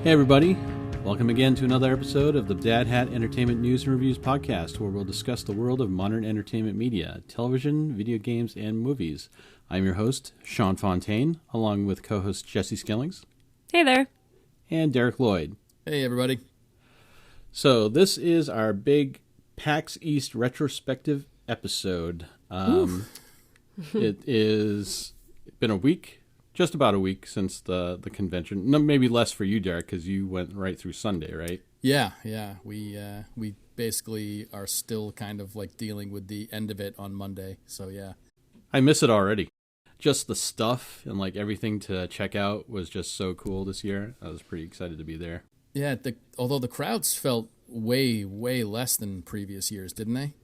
Hey everybody, welcome again to another episode of the Dad Hat Entertainment News and Reviews podcast, where we'll discuss the world of modern entertainment media, television, video games, and movies. I'm your host, Sean Fontaine, along with co-host Jesse Skillings. Hey there. And Derek Lloyd. Hey everybody. So this is our big PAX East retrospective episode. It is been a week. Just about a week since the convention. No, maybe less for you, Derek, because you went right through Sunday, right? Yeah. We basically are still kind of like dealing with the end of it on Monday. So yeah. I miss it already. Just the stuff and like everything to check out was just so cool this year. I was pretty excited to be there. Yeah. Although the crowds felt way less than previous years, didn't they?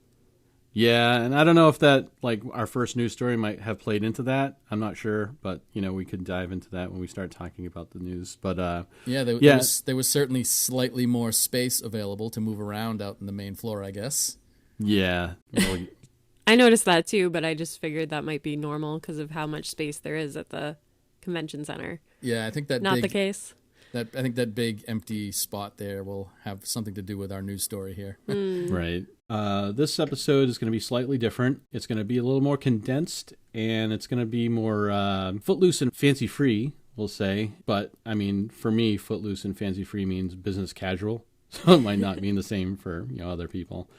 Yeah, and I don't know if that, like, our first news story might have played into that. I'm not sure, but, you know, we could dive into that when we start talking about the news. But, there was certainly slightly more space available to move around out in the main floor, I guess. Yeah. I noticed that too, but I just figured that might be normal because of how much space there is at the convention center. Yeah, I think that Not the case. I think that big empty spot there will have something to do with our news story here. Right. This episode is going to be slightly different. It's going to be a little more condensed, and it's going to be more footloose and fancy-free, we'll say. But, I mean, for me, footloose and fancy-free means business casual, so it might not mean the same for other people.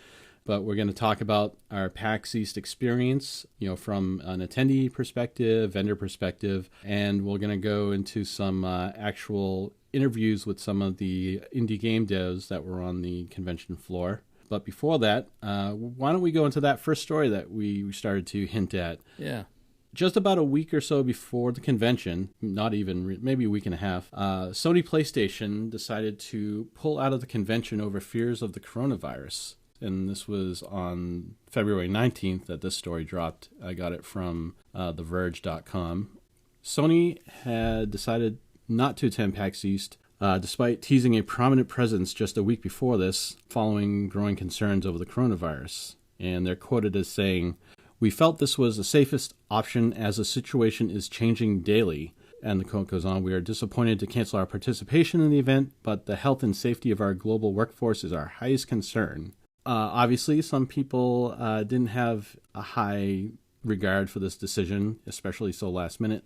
But we're going to talk about our PAX East experience, from an attendee perspective, vendor perspective, and we're going to go into some actual interviews with some of the indie game devs that were on the convention floor. But before that, why don't we go into that first story that we started to hint at? Yeah. Just about a week or so before the convention, not even, maybe a week and a half, Sony PlayStation decided to pull out of the convention over fears of the coronavirus. And this was on February 19th that this story dropped. I got it from TheVerge.com. Sony had decided not to attend PAX East, despite teasing a prominent presence just a week before this, following growing concerns over the coronavirus. And they're quoted as saying, "We felt this was the safest option as the situation is changing daily." And the quote goes on, "We are disappointed to cancel our participation in the event, but the health and safety of our global workforce is our highest concern." Obviously, some people didn't have a high regard for this decision, especially so last minute.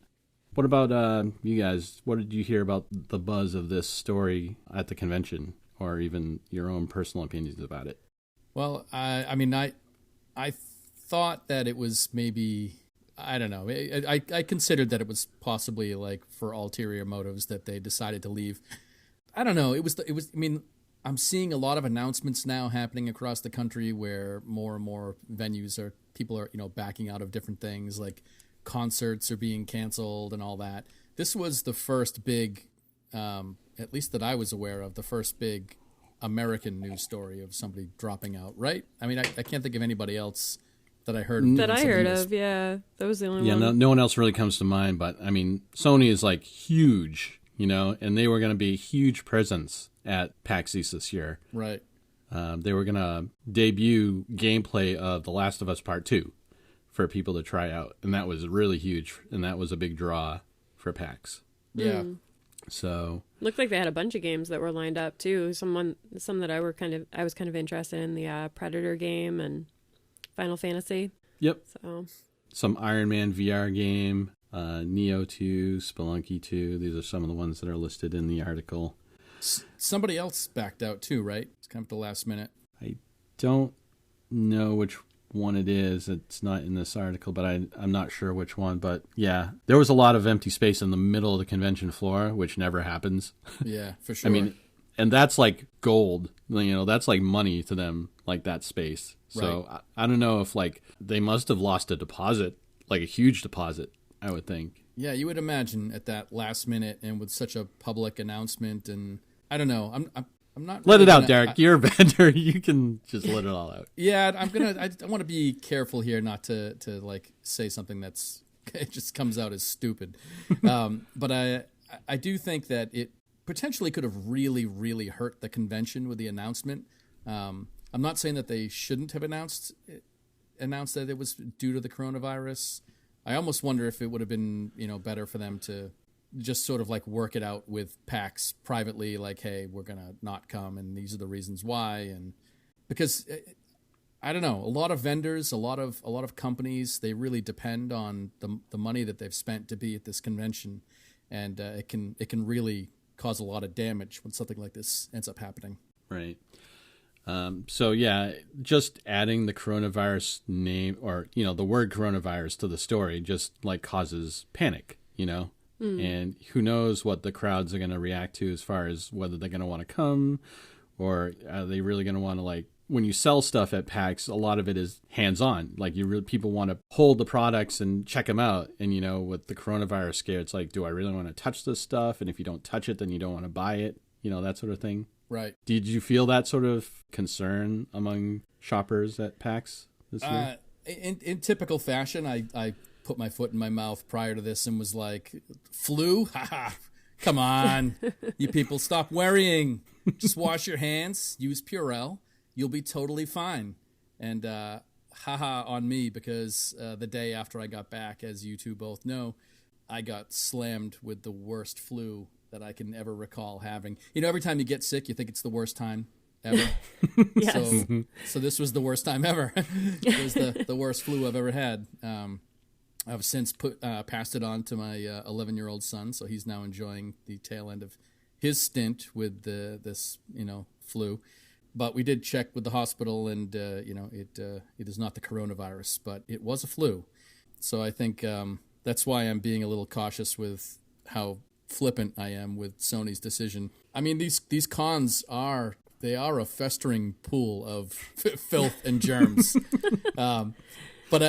What about you guys? What did you hear about the buzz of this story at the convention, or even your own personal opinions about it? Well, I thought that it was maybe, I don't know. I considered that it was possibly like for ulterior motives that they decided to leave. I don't know. It was. I mean, I'm seeing a lot of announcements now happening across the country where more and more venues people are backing out of different things, like concerts are being canceled and all that. This was the first big, at least that I was aware of, the first big American news story of somebody dropping out, right? I mean, I can't think of anybody else that I heard of. That I heard of, yeah. That was the only one. Yeah, no one else really comes to mind, but I mean, Sony is like huge, and they were going to be a huge presence at PAX East this year. Right. They were going to debut gameplay of The Last of Us Part 2 for people to try out, and that was really huge, and that was a big draw for PAX. Yeah. So looked like they had a bunch of games that were lined up too. Some that I was kind of interested in, the Predator game and Final Fantasy. Yep. So some Iron Man VR game, Neo 2, Spelunky 2. These are some of the ones that are listed in the article. Somebody else backed out too, right? It's come at the last minute. I don't know which one it is. It's not in this article, but I'm not sure which one. But yeah, there was a lot of empty space in the middle of the convention floor, which never happens. Yeah, for sure. I mean, and that's like gold. That's like money to them, like that space. So right. I don't know if like they must have lost a deposit, like a huge deposit, I would think. Yeah, you would imagine at that last minute and with such a public announcement, and I don't know. I'm not. Let it out, Derek. You're a vendor. You can just let it all out. Yeah, I want to be careful here, not to like say something that's it just comes out as stupid. But I do think that it potentially could have really hurt the convention with the announcement. I'm not saying that they shouldn't have announced that it was due to the coronavirus. I almost wonder if it would have been better for them to just sort of like work it out with PAX privately, like, hey, we're going to not come and these are the reasons why. And because I don't know, a lot of vendors, a lot of companies, they really depend on the money that they've spent to be at this convention. And it can really cause a lot of damage when something like this ends up happening. Right. So yeah, just adding the coronavirus name or, the word coronavirus to the story just like causes panic, and who knows what the crowds are going to react to as far as whether they're going to want to come or are they really going to want to, like, when you sell stuff at PAX, a lot of it is hands-on. Like people want to hold the products and check them out. And, with the coronavirus scare, it's like, do I really want to touch this stuff? And if you don't touch it, then you don't want to buy it, that sort of thing. Right. Did you feel that sort of concern among shoppers at PAX this year? In typical fashion, I put my foot in my mouth prior to this and was like, flu? Haha, come on. You people, stop worrying. Just wash your hands, use Purell. You'll be totally fine. And haha on me, because the day after I got back, as you two both know, I got slammed with the worst flu that I can ever recall having. Every time you get sick, you think it's the worst time ever. Yes. So this was the worst time ever. It was the worst flu I've ever had. I've since passed it on to my 11-year-old son, so he's now enjoying the tail end of his stint with this flu. But we did check with the hospital, and it is not the coronavirus, but it was a flu. So I think that's why I'm being a little cautious with how flippant I am with Sony's decision. I mean, these cons are a festering pool of filth and germs. But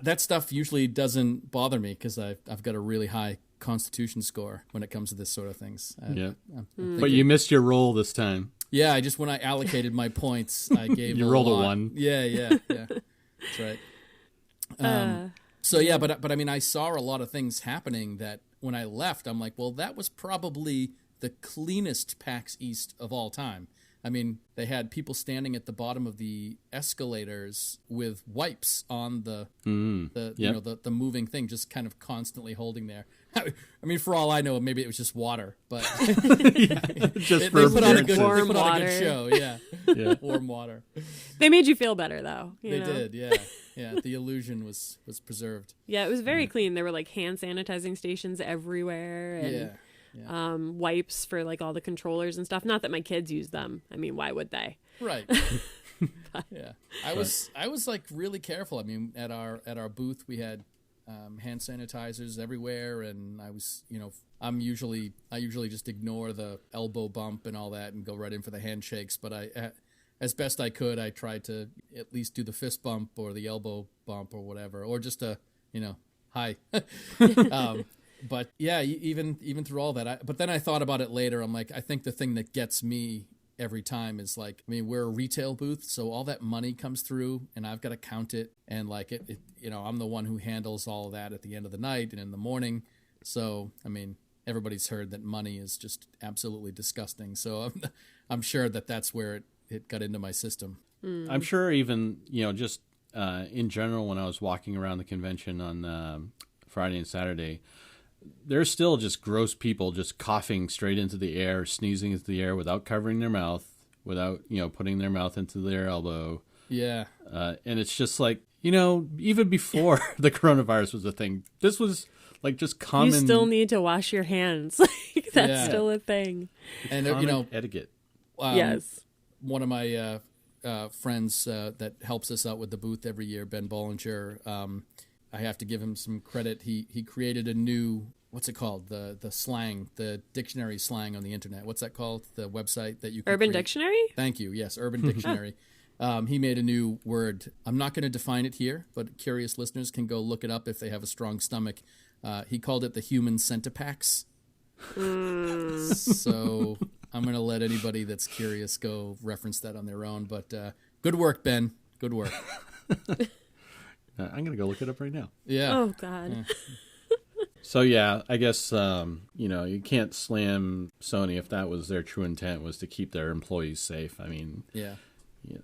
that stuff usually doesn't bother me because I've got a really high constitution score when it comes to this sort of things. But you missed your roll this time. Yeah, when I allocated my points, I gave you rolled a 1. Yeah. That's right. But I mean, I saw a lot of things happening that when I left, I'm like, well, that was probably the cleanest PAX East of all time. I mean, they had people standing at the bottom of the escalators with wipes on the moving thing, just kind of constantly holding there. I mean, for all I know, maybe it was just water, but they put on a good show. Yeah, warm water. They made you feel better, though. They did, yeah. The illusion was preserved. Yeah, it was very clean. There were like hand sanitizing stations everywhere, and wipes for like all the controllers and stuff. Not that my kids use them. I mean, why would they? Right. Yeah, I was like really careful. I mean, at our booth, we had hand sanitizers everywhere, and I was, I usually just ignore the elbow bump and all that and go right in for the handshakes. But as best I could, I tried to at least do the fist bump or the elbow bump or whatever, or just a, hi. But yeah, even through all that, but then I thought about it later. I'm like, I think the thing that gets me every time is like, I mean, we're a retail booth, so all that money comes through and I've got to count it, and like it I'm the one who handles all of that at the end of the night and in the morning. So I mean, everybody's heard that money is just absolutely disgusting. So I'm sure that's where it got into my system. I'm sure even just in general, when I was walking around the convention on Friday and Saturday, there's still just gross people just coughing straight into the air, sneezing into the air without covering their mouth, without, putting their mouth into their elbow. Yeah. And it's just like, even before the coronavirus was a thing, this was like just common. You still need to wash your hands. That's still a thing. And, etiquette. Yes. One of my friends that helps us out with the booth every year, Ben Bollinger, I have to give him some credit. He created a new, what's it called? The slang, the dictionary slang on the internet. What's that called? The website that you can Urban create? Dictionary? Thank you. Yes, Urban Dictionary. He made a new word. I'm not going to define it here, but curious listeners can go look it up if they have a strong stomach. He called it the human centipax. So I'm going to let anybody that's curious go reference that on their own. But good work, Ben. Good work. I'm going to go look it up right now. Yeah. Oh, God. Yeah. So, yeah, I guess, you can't slam Sony if that was their true intent, was to keep their employees safe. I mean,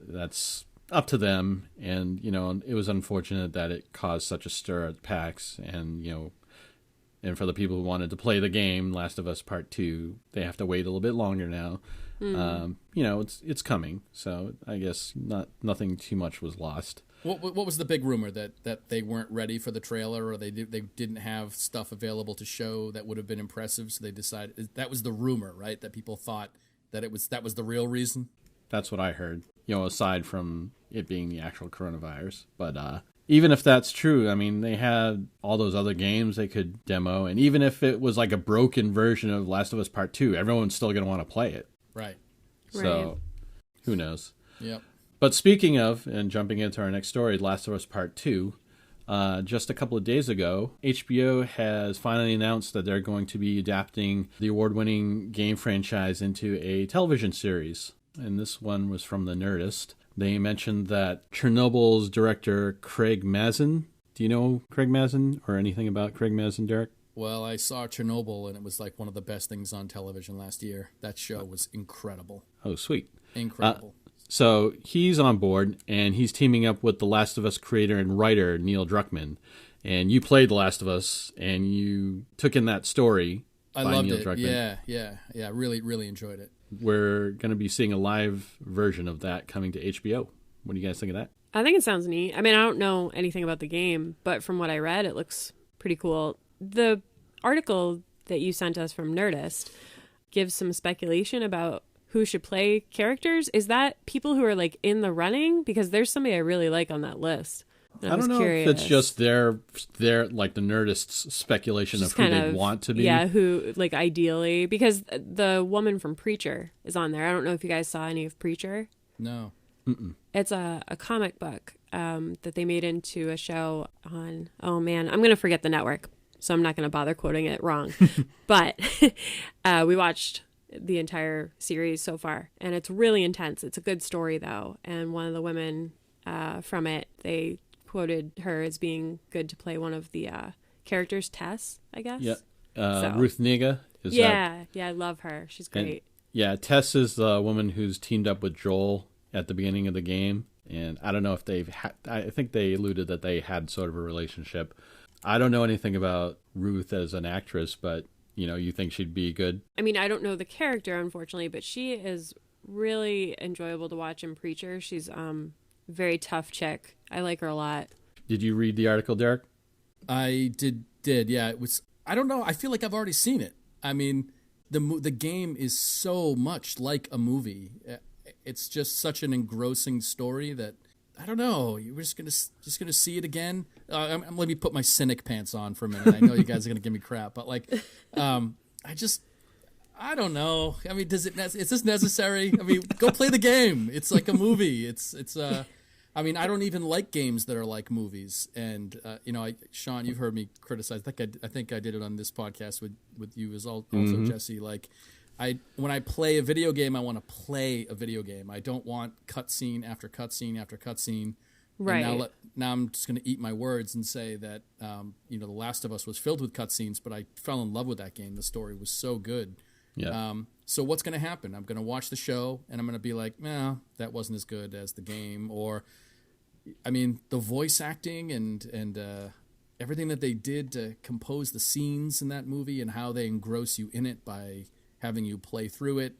that's up to them. And, it was unfortunate that it caused such a stir at PAX. And, And for the people who wanted to play the game, Last of Us Part 2, they have to wait a little bit longer now. It's coming. So I guess nothing too much was lost. What was the big rumor that they weren't ready for the trailer, or they didn't have stuff available to show that would have been impressive? So they decided that was the rumor, right? That people thought that was the real reason. That's what I heard. Aside from it being the actual coronavirus, but even if that's true, I mean, they had all those other games they could demo, and even if it was like a broken version of Last of Us Part 2, everyone's still going to want to play it. Right. So, who knows? Yep. But speaking of, and jumping into our next story, Last of Us Part 2, just a couple of days ago, HBO has finally announced that they're going to be adapting the award-winning game franchise into a television series. And this one was from The Nerdist. They mentioned that Chernobyl's director, Craig Mazin. Do you know Craig Mazin or anything about Craig Mazin, Derek? Well, I saw Chernobyl, and it was like one of the best things on television last year. That show was incredible. Oh, sweet. Incredible. So he's on board, and he's teaming up with The Last of Us creator and writer, Neil Druckmann. And you played The Last of Us, and you took in that story I by loved Neil it. Druckmann. Yeah. Really, really enjoyed it. We're going to be seeing a live version of that coming to HBO. What do you guys think of that? I think it sounds neat. I mean, I don't know anything about the game, but from what I read, it looks pretty cool. The article that you sent us from Nerdist gives some speculation about who should play characters. Is that people who are like in the running? Because there's somebody I really like on that list. I don't know if it's just their like the Nerdist's speculation of who they want to be. Yeah, who like ideally, because the woman from Preacher is on there. I don't know if you guys saw any of Preacher. No. Mm-mm. It's a comic book that they made into a show on, oh man, I'm going to forget the network, so I'm not going to bother quoting it wrong. But we watched the entire series so far, and it's really intense. It's a good story, though. And one of the women from it, they quoted her as being good to play one of the characters, Tess, I guess. Yeah. Ruth Negga. Yeah, I love her. She's great. Tess is the woman who's teamed up with Joel at the beginning of the game. And I don't know if I think they alluded that they had sort of a relationship. I don't know anything about Ruth as an actress, but, you think she'd be good? I mean, I don't know the character, unfortunately, but she is really enjoyable to watch in Preacher. She's very tough chick. I like her a lot. Did you read the article, Derek? I did. Yeah, it was. I don't know. I feel like I've already seen it. I mean, the game is so much like a movie. It's just such an engrossing story that I don't know. We're just gonna see it again. Let me put my cynic pants on for a minute. I know you guys are gonna give me crap, but like, I don't know. I mean, is this necessary? I mean, go play the game. It's like a movie. I mean, I don't even like games that are like movies. And Sean, you've heard me criticize. I think I did it on this podcast with you as also, Jesse. Like, when I play a video game, I want to play a video game. I don't want cutscene after cutscene after cutscene. Right. And now I'm just going to eat my words and say that The Last of Us was filled with cutscenes, but I fell in love with that game. The story was so good. Yeah. So what's going to happen? I'm going to watch the show and I'm going to be like, no, that wasn't as good as the game. Or, I mean, the voice acting and everything that they did to compose the scenes in that movie and how they engross you in it by having you play through it.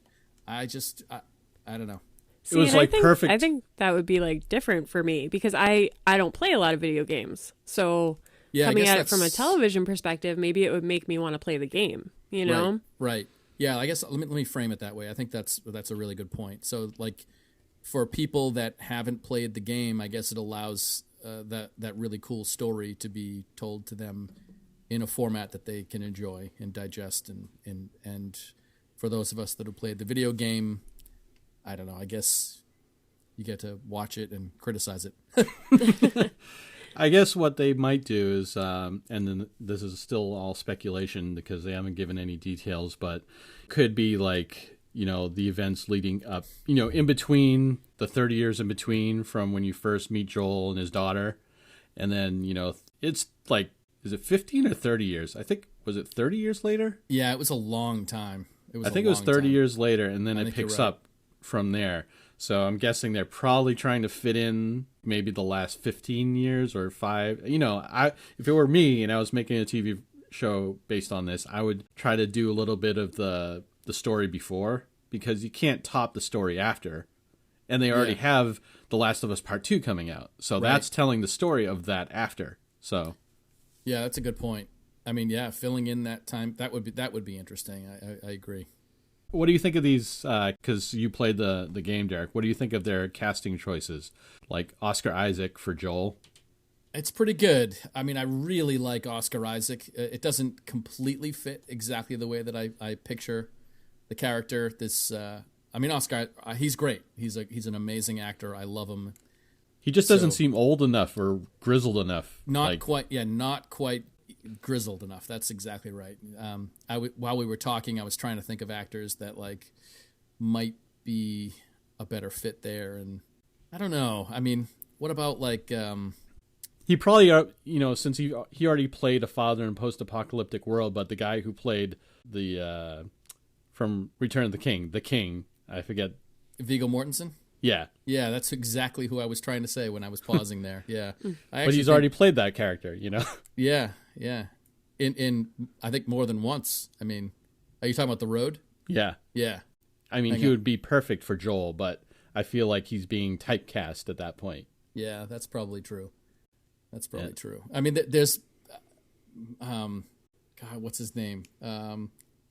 I don't know. See, it was like perfect. I think that would be like different for me because I don't play a lot of video games. So coming at it from a television perspective, maybe it would make me want to play the game, Right. Yeah, I guess let me frame it that way. I think that's a really good point. So like for people that haven't played the game, I guess it allows that really cool story to be told to them in a format that they can enjoy and digest and for those of us that have played the video game, I don't know, I guess you get to watch it and criticize it. I guess what they might do is, and then this is still all speculation because they haven't given any details, but could be like, the events leading up, in between the 30 years in between from when you first meet Joel and his daughter. And then, it's like, is it 15 or 30 years? I think, was it 30 years later? Yeah, it was a long time. I think it was 30 years later, and then it picks up from there. So I'm guessing they're probably trying to fit in maybe the last 15 years or 5. If it were me and I was making a TV show based on this, I would try to do a little bit of the story before, because you can't top the story after. And they already have The Last of Us Part 2 coming out. So that's telling the story of that after. So yeah, that's a good point. I mean, yeah, filling in that time, that would be interesting. I agree. What do you think of these, because you played the game, Derek, what do you think of their casting choices? Like Oscar Isaac for Joel? It's pretty good. I mean, I really like Oscar Isaac. It doesn't completely fit exactly the way that I picture the character. Oscar, he's great. He's an amazing actor. I love him. He just doesn't seem old enough or grizzled enough. Not quite grizzled enough. That's exactly right. While we were talking, I was trying to think of actors that like might be a better fit there, and I don't know. I mean, what about like? He probably, since he already played a father in post-apocalyptic world, but the guy who played the from Return of the King, I forget. Viggo Mortensen. Yeah. Yeah, that's exactly who I was trying to say when I was pausing there. Yeah. But he's already played that character, Yeah. In I think more than once. I mean, are you talking about The Road? Yeah. Yeah. I mean, he would be perfect for Joel, but I feel like he's being typecast at that point. Yeah, that's probably true. True. I mean, there's God, what's his name?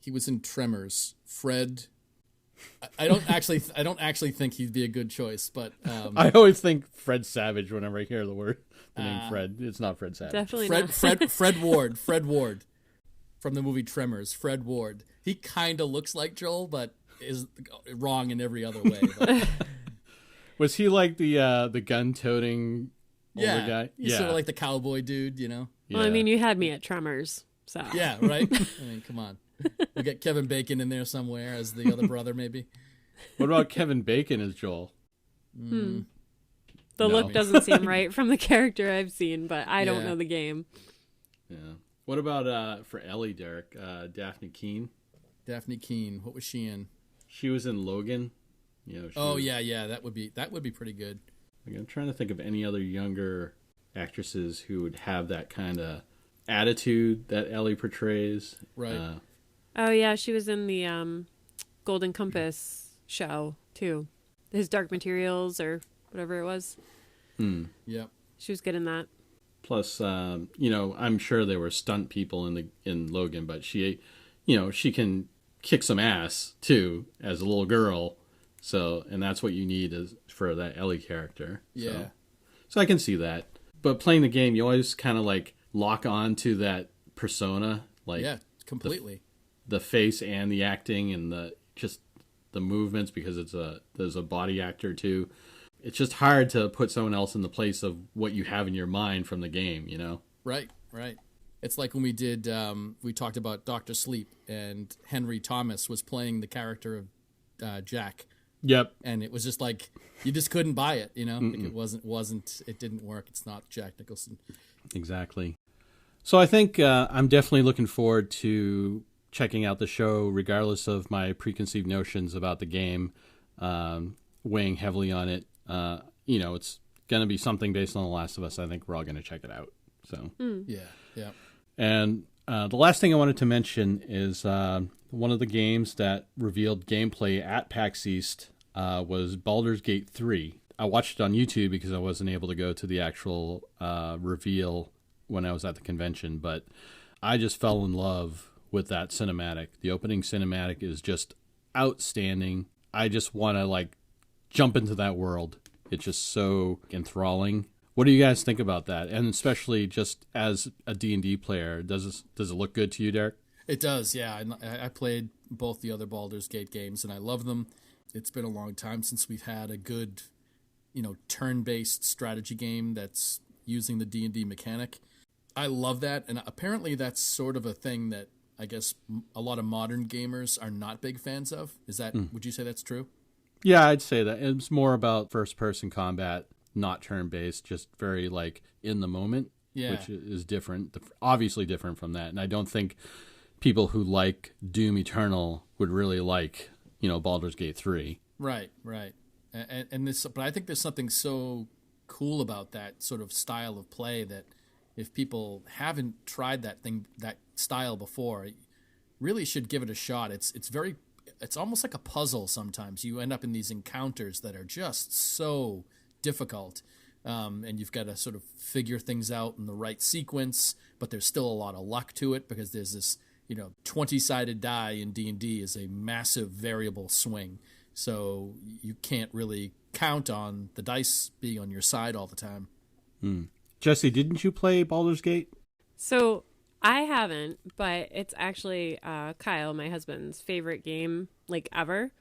He was in Tremors. Fred. I don't actually think he'd be a good choice, but I always think Fred Savage whenever I hear the name Fred. It's not Fred Savage. Definitely not. Fred Ward from the movie Tremors. Fred Ward. He kind of looks like Joel, but is wrong in every other way. Was he like the gun-toting older guy? He's sort of like the cowboy dude, Well, I mean, you had me at Tremors, so yeah, right. I mean, come on. We got Kevin Bacon in there somewhere as the other brother, maybe. What about Kevin Bacon as Joel? The look doesn't seem right from the character I've seen, but I don't know the game. Yeah. What about for Ellie, Derek? Daphne Keane? Daphne Keane. What was she in? She was in Logan. Yeah. That would be pretty good. I'm trying to think of any other younger actresses who would have that kind of attitude that Ellie portrays. Right. Oh, yeah, she was in the Golden Compass show, too. His Dark Materials or whatever it was. Yeah. She was good in that. Plus, I'm sure there were stunt people in Logan, but she can kick some ass, too, as a little girl. So, and that's what you need for that Ellie character. Yeah. So I can see that. But playing the game, you always kind of like lock on to that persona. Like, yeah, completely. The face and the acting and the movements, because there's a body actor too. It's just hard to put someone else in the place of what you have in your mind from the game, Right. It's like when we talked about Dr. Sleep, and Henry Thomas was playing the character of Jack. Yep. And it was just like, you just couldn't buy it, Like it didn't work. It's not Jack Nicholson. Exactly. So I think I'm definitely looking forward to checking out the show, regardless of my preconceived notions about the game, weighing heavily on it. It's going to be something based on The Last of Us. I think we're all going to check it out. So Yeah. And the last thing I wanted to mention is one of the games that revealed gameplay at PAX East was Baldur's Gate 3. I watched it on YouTube because I wasn't able to go to the actual reveal when I was at the convention, but I just fell in love with that cinematic. The opening cinematic is just outstanding. I just want to jump into that world. It's just so enthralling. What do you guys think about that? And especially just as a D&D player, does it look good to you, Derek? It does, yeah. I played both the other Baldur's Gate games, and I love them. It's been a long time since we've had a good, turn-based strategy game that's using the D&D mechanic. I love that, and apparently that's sort of a thing that I guess a lot of modern gamers are not big fans of. Would you say that's true? Yeah, I'd say that. It's more about first-person combat, not turn-based, just very in the moment, which is different, obviously different from that. And I don't think people who like Doom Eternal would really like, Baldur's Gate 3. Right. And this, but I think there's something so cool about that sort of style of play that if people haven't tried that style before, really should give it a shot. It's almost like a puzzle sometimes. You end up in these encounters that are just so difficult, and you've got to sort of figure things out in the right sequence, but there's still a lot of luck to it because there's this, 20-sided die in D&D is a massive variable swing. So you can't really count on the dice being on your side all the time. Jesse, didn't you play Baldur's Gate? So I haven't, but it's actually Kyle, my husband's favorite game ever.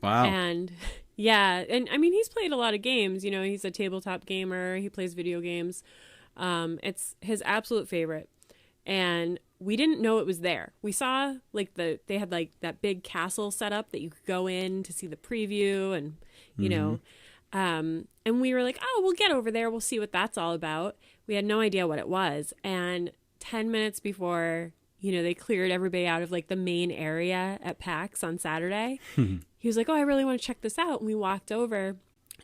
Wow. And yeah, and I mean, he's played a lot of games. He's a tabletop gamer. He plays video games. It's his absolute favorite. And we didn't know it was there. We saw they had that big castle set up that you could go in to see the preview, and and we were like, oh, we'll get over there. We'll see what that's all about. We had no idea what it was. And 10 minutes before, they cleared everybody out of the main area at PAX on Saturday, he was like, oh, I really want to check this out. And we walked over.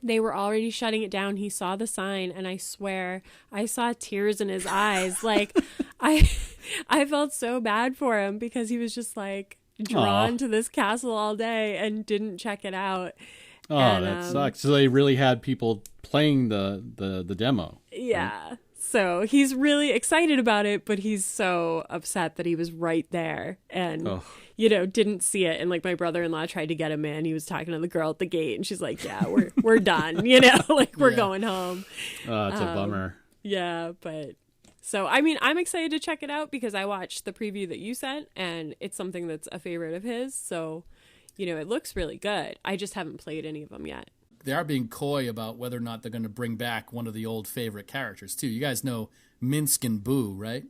They were already shutting it down. He saw the sign, and I swear I saw tears in his eyes. I felt so bad for him because he was just drawn to this castle all day and didn't check it out. Oh, and, that sucks. So they really had people playing the demo. Yeah. Right? So he's really excited about it, but he's so upset that he was right there and, didn't see it. And my brother-in-law tried to get him in. He was talking to the girl at the gate, and she's like, yeah, we're done, we're going home. Oh, it's a bummer. Yeah, but so, I mean, I'm excited to check it out because I watched the preview that you sent, and it's something that's a favorite of his. So, it looks really good. I just haven't played any of them yet. They are being coy about whether or not they're going to bring back one of the old favorite characters, too. You guys know Minsk and Boo, right?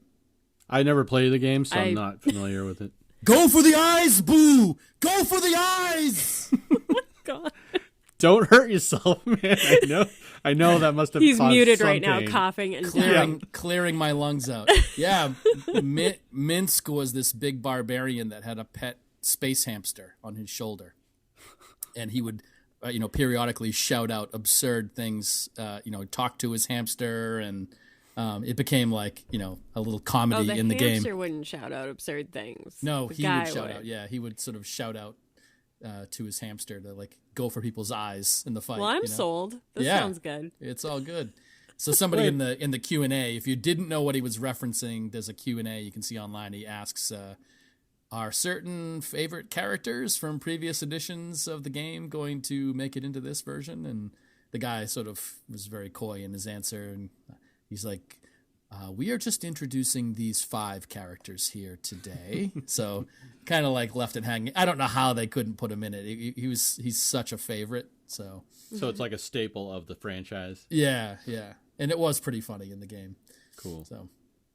I never played the game, so I'm not familiar with it. Go for the eyes, Boo! Go for the eyes! Oh, my God. Don't hurt yourself, man. I know that must have He's caused muted some right now, pain. coughing and clearing my lungs out. Yeah, Minsk was this big barbarian that had a pet space hamster on his shoulder. And he would... periodically shout out absurd things, talk to his hamster, and it became a little comedy in the game. The hamster wouldn't shout out absurd things. No, he would shout out. Yeah, he would sort of shout out to his hamster to go for people's eyes in the fight. Well, I'm sold. This sounds good. It's all good. So somebody in the Q&A, if you didn't know what he was referencing, there's a Q&A you can see online. He asks, are certain favorite characters from previous editions of the game going to make it into this version? And the guy sort of was very coy in his answer, and he's like, we are just introducing these 5 characters here today. So kind of left it hanging. I don't know how they couldn't put him in it. He's such a favorite. So it's like a staple of the franchise. Yeah. And it was pretty funny in the game. Cool.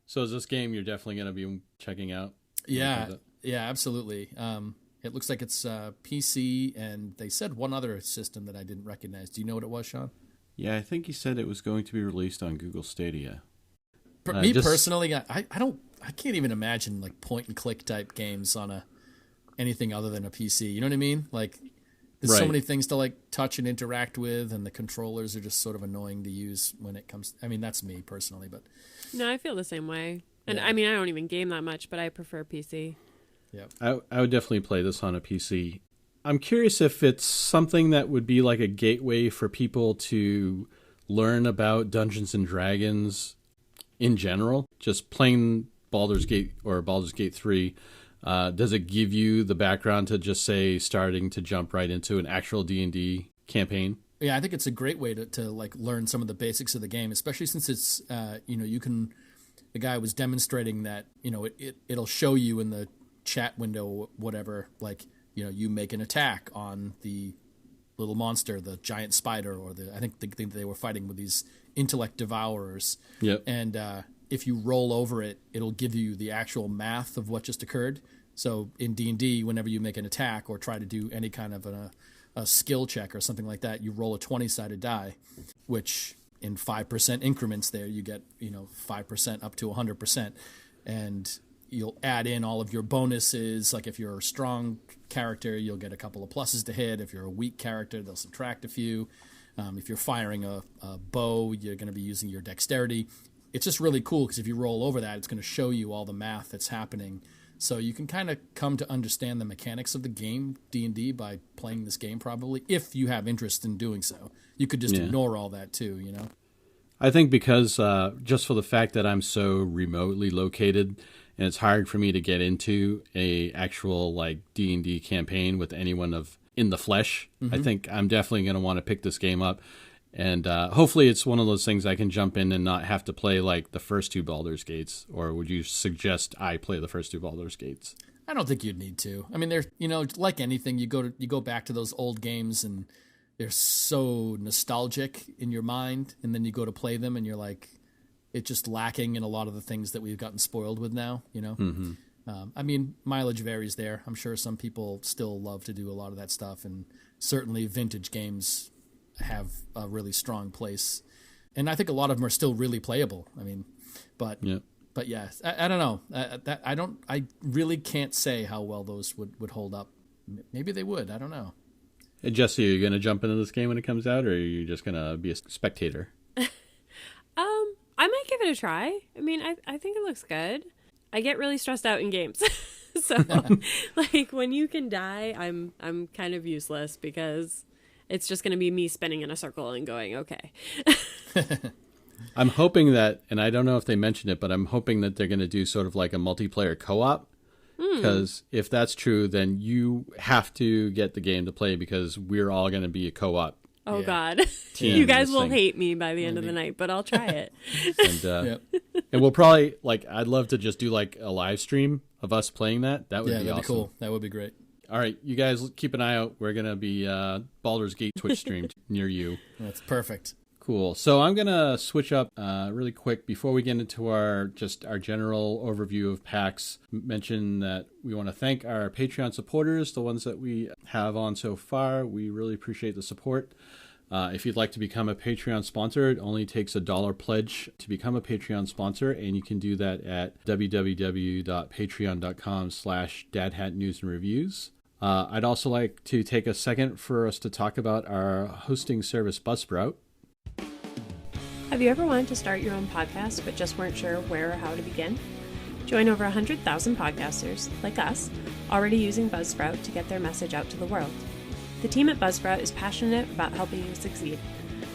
So is this game you're definitely going to be checking out? Yeah, absolutely. It looks like it's PC, and they said one other system that I didn't recognize. Do you know what it was, Sean? Yeah, I think he said it was going to be released on Google Stadia. Personally, I can't even imagine point and click type games on anything other than a PC. You know what I mean? There's so many things to touch and interact with, and the controllers are just sort of annoying to use when it comes. I mean, that's me personally, but no, I feel the same way. And I mean, I don't even game that much, but I prefer PC. Yeah, I would definitely play this on a PC. I'm curious if it's something that would be like a gateway for people to learn about Dungeons and Dragons in general. Just playing Baldur's Gate or Baldur's Gate 3, does it give you the background to just say starting to jump right into an actual D&D campaign? Yeah, I think it's a great way to learn some of the basics of the game, especially since it's you can. The guy was demonstrating that it'll show you in the chat window, whatever, you make an attack on the little monster, the giant spider, or I think they were fighting with these intellect devourers. Yep. And if you roll over it, it'll give you the actual math of what just occurred. So in D&D, whenever you make an attack or try to do any kind of a skill check or something like that, you roll a 20-sided die, which in 5% increments there, you get 5% up to 100%. And you'll add in all of your bonuses. Like if you're a strong character, you'll get a couple of pluses to hit. If you're a weak character, they'll subtract a few. If you're firing a bow, you're going to be using your dexterity. it's just really cool because if you roll over that, it's going to show you all the math that's happening. So you can kind of come to understand the mechanics of the game, D&D, by playing this game probably, if you have interest in doing so. You could just ignore all that too, you know? I think because just for the fact that I'm so remotely located and it's hard for me to get into a actual like D&D campaign with anyone in the flesh, I think I'm definitely going to want to pick this game up. And hopefully it's one of those things I can jump in and not have to play like the first 2 Baldur's Gates. Or would you suggest I play the first 2 Baldur's Gates? I don't think you'd need to. I mean, they're, you know, like anything, you go back to those old games and they're so nostalgic in your mind, and then you go to play them and you're like, it's just lacking in a lot of the things that we've gotten spoiled with now, you know? I mean, mileage varies there. I'm sure some people still love to do a lot of that stuff, and certainly vintage games have a really strong place, and I think a lot of them are still really playable. I mean, but yeah, I don't know. I really can't say how well those would hold up. Maybe they would. I don't know. Hey, Jesse, are you going to jump into this game when it comes out, or are you just going to be a spectator? I might give it a try. I mean, I think it looks good. I get really stressed out in games. So like when you can die, I'm kind of useless because it's just going to be me spinning in a circle and going, okay. I'm hoping that, and I don't know if they mentioned it, but I'm hoping that they're going to do sort of like a multiplayer co-op. Because if that's true, then you have to get the game to play because we're all going to be a co-op. Oh, God. You guys will hate me by the end of the night, but I'll try it. And, and we'll probably, like, I'd love to just do like a live stream of us playing that. That would be awesome. That'd be cool. That would be great. All right, you guys keep an eye out. We're going to be Baldur's Gate Twitch streamed near you. That's perfect. Cool. So I'm going to switch up really quick before we get into our general overview of PAX. Mention that we want to thank our Patreon supporters, the ones that we have on so far. We really appreciate the support. If you'd like to become a Patreon sponsor, it only takes $1 pledge to become a Patreon sponsor, and you can do that at www.patreon.com/dadhatnewsandreviews. I'd also like to take a second for us to talk about our hosting service, Buzzsprout. Have you ever wanted to start your own podcast but just weren't sure where or how to begin? Join over 100,000 podcasters, like us, already using Buzzsprout to get their message out to the world. The team at Buzzsprout is passionate about helping you succeed.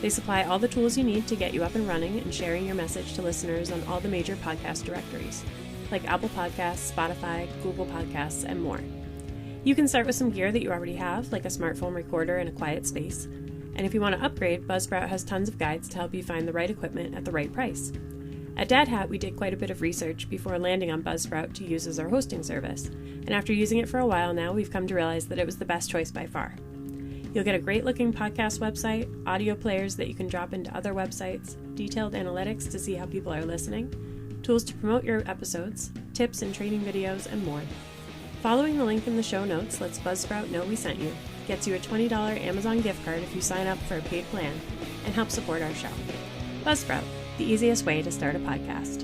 They supply all the tools you need to get you up and running and sharing your message to listeners on all the major podcast directories, like Apple Podcasts, Spotify, Google Podcasts, and more. You can start with some gear that you already have, like a smartphone recorder and a quiet space. And if you want to upgrade, Buzzsprout has tons of guides to help you find the right equipment at the right price. At Dad Hat, we did quite a bit of research before landing on Buzzsprout to use as our hosting service. And after using it for a while now, we've come to realize that it was the best choice by far. You'll get a great-looking podcast website, audio players that you can drop into other websites, detailed analytics to see how people are listening, tools to promote your episodes, tips and training videos, and more. Following the link in the show notes lets Buzzsprout know we sent you, gets you a $20 Amazon gift card if you sign up for a paid plan, and helps support our show. Buzzsprout, the easiest way to start a podcast.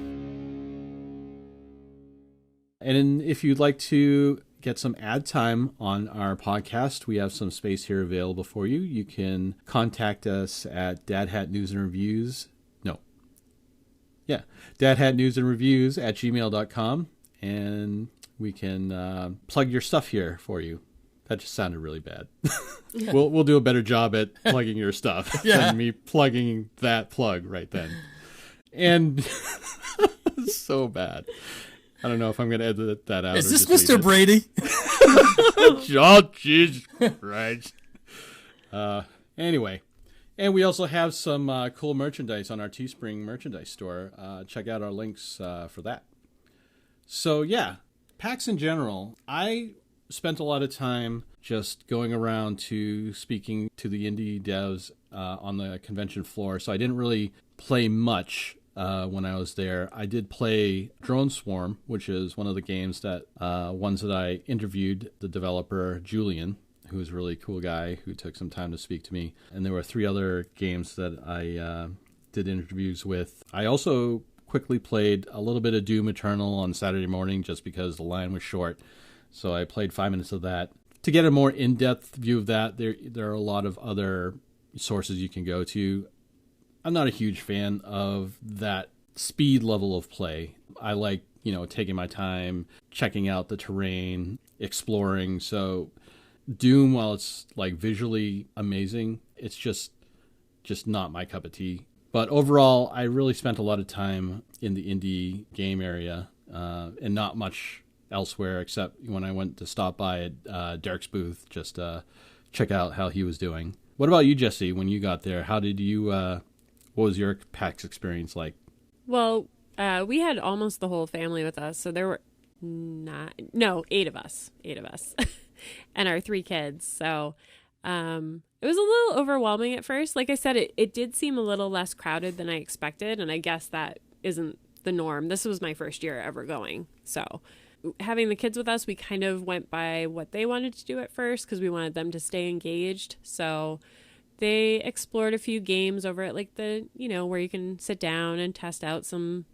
And if you'd like to get some ad time on our podcast, we have some space here available for you. You can contact us at dadhatnewsandreviews. dadhatnewsandreviews@gmail.com, and we can plug your stuff here for you. That just sounded really bad. We'll do a better job at plugging your stuff than me plugging that plug right then. And so bad. I don't know if I'm going to edit that out. Is this Mr. Brady? Oh, jeez. Right. Anyway. And we also have some cool merchandise on our Teespring merchandise store. Check out our links for that. So, yeah. PAX in general, I spent a lot of time just going around to speaking to the indie devs on the convention floor. So I didn't really play much when I was there. I did play Drone Swarm, which is one of the games that ones that I interviewed the developer, Julian, who is a really cool guy who took some time to speak to me. And there were 3 other games that I did interviews with. I also quickly played a little bit of Doom Eternal on Saturday morning just because the line was short. So I played 5 minutes of that. To get a more in-depth view of that, there are a lot of other sources you can go to. I'm not a huge fan of that speed level of play. I like, taking my time, checking out the terrain, exploring. So Doom, while it's like visually amazing, it's just not my cup of tea. But overall, I really spent a lot of time in the indie game area and not much elsewhere, except when I went to stop by at Derek's booth, just check out how he was doing. What about you, Jesse, when you got there? How did you, what was your PAX experience like? Well, we had almost the whole family with us. So there were 8 of us, and our 3 kids. So it was a little overwhelming at first. Like I said, it did seem a little less crowded than I expected. And I guess that isn't the norm. This was my first year ever going. So having the kids with us, we kind of went by what they wanted to do at first because we wanted them to stay engaged. So they explored a few games over at like the, where you can sit down and test out some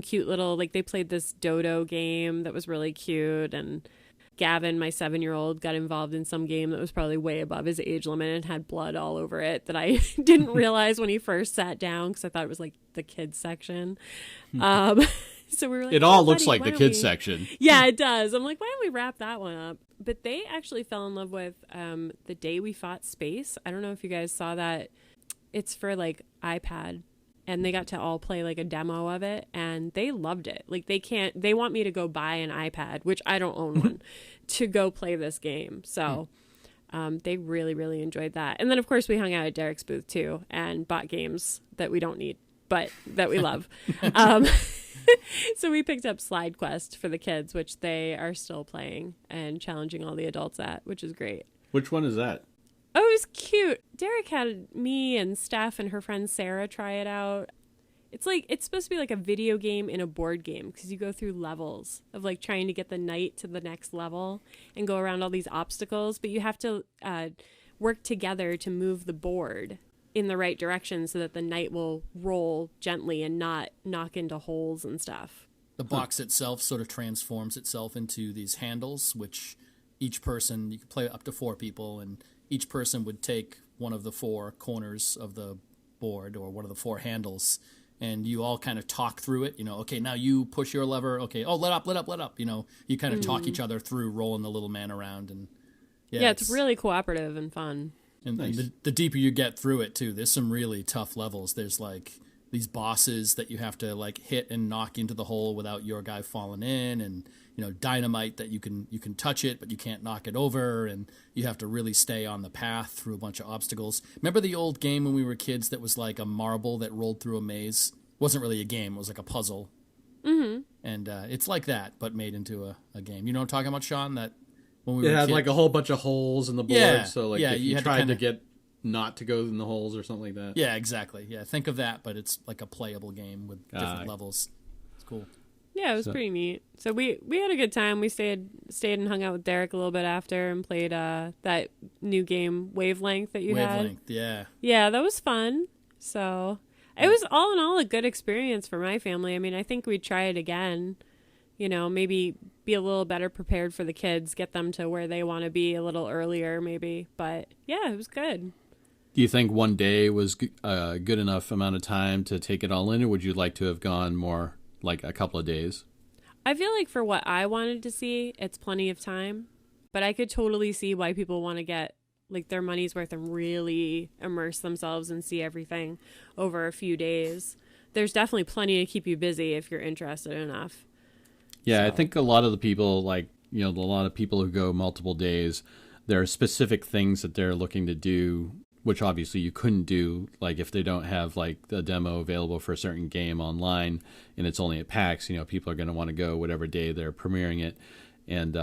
cute little, like they played this dodo game that was really cute. And Gavin, my 7-year-old, got involved in some game that was probably way above his age limit and had blood all over it that I didn't realize when he first sat down because I thought it was like the kids section. So we were like, it all looks like the kids section. Yeah, it does. I'm like, why don't we wrap that one up? But they actually fell in love with The Day We Fought Space. I don't know if you guys saw that. It's for like iPad. And they got to all play like a demo of it and they loved it. Like they want me to go buy an iPad, which I don't own one, to go play this game. So they really, really enjoyed that. And then of course we hung out at Derek's booth too and bought games that we don't need, but that we love. So we picked up Slide Quest for the kids, which they are still playing and challenging all the adults at, which is great. Which one is that? Oh, it was cute. Derek had me and Steph and her friend Sarah try it out. It's supposed to be like a video game in a board game because you go through levels of like trying to get the knight to the next level and go around all these obstacles, but you have to work together to move the board in the right direction so that the knight will roll gently and not knock into holes and stuff. The box itself sort of transforms itself into these handles, which each person, you can play up to 4 people, and each person would take one of the 4 corners of the board or one of the 4 handles, and you all kind of talk through it. Okay, now you push your lever. Okay, let up. You kind of talk each other through rolling the little man around. And yeah, it's really cooperative and fun. And, nice. and the deeper you get through it, too, there's some really tough levels. There's like these bosses that you have to like hit and knock into the hole without your guy falling in, and dynamite that you can touch it but you can't knock it over, and you have to really stay on the path through a bunch of obstacles. Remember the old game when we were kids that was like a marble that rolled through a maze? It wasn't really a game, it was like a puzzle. Mm-hmm. And it's like that but made into a game. You know what I'm talking about, Sean? That when we It were had kids, like a whole bunch of holes in the board, Yeah, so like yeah, if you you had to tried to kinda- get not to go in the holes or something like that. yeah, exactly. Yeah, think of that, but it's like a playable game with different Ah. levels. It's cool. Yeah, it was pretty neat. So we had a good time. We stayed and hung out with Derek a little bit after and played that new game Wavelength that you had. Wavelength, yeah. Yeah, that was fun. So it was all in all a good experience for my family. I mean, I think we'd try it again. Maybe be a little better prepared for the kids, get them to where they want to be a little earlier maybe. But yeah, it was good. Do you think one day was a good enough amount of time to take it all in, or would you like to have gone more like a couple of days? I feel like for what I wanted to see, it's plenty of time. But I could totally see why people want to get like their money's worth and really immerse themselves and see everything over a few days. There's definitely plenty to keep you busy if you're interested enough. Yeah, So. I think a lot of the people, like, a lot of people who go multiple days, there are specific things that they're looking to do, which obviously you couldn't do, like, if they don't have, like, the demo available for a certain game online and it's only at PAX. People are going to want to go whatever day they're premiering it. And,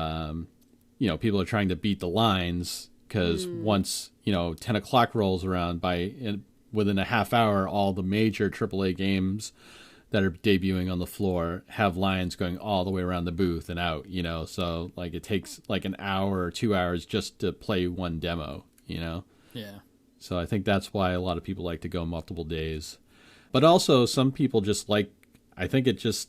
people are trying to beat the lines because once, 10 o'clock rolls around, within a half hour, all the major AAA games that are debuting on the floor have lines going all the way around the booth and out, so like it takes like an hour or 2 hours just to play one demo, Yeah. So I think that's why a lot of people like to go multiple days. But also some people just like, I think it's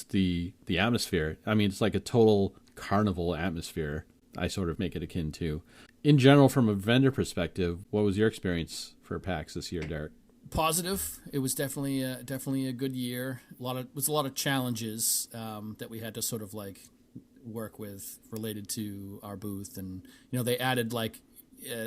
the atmosphere. I mean, it's like a total carnival atmosphere. I sort of make it akin to. In general, from a vendor perspective, what was your experience for PAX this year, Derek? Positive. It was definitely a good year. A lot of challenges that we had to sort of like work with related to our booth, and they added like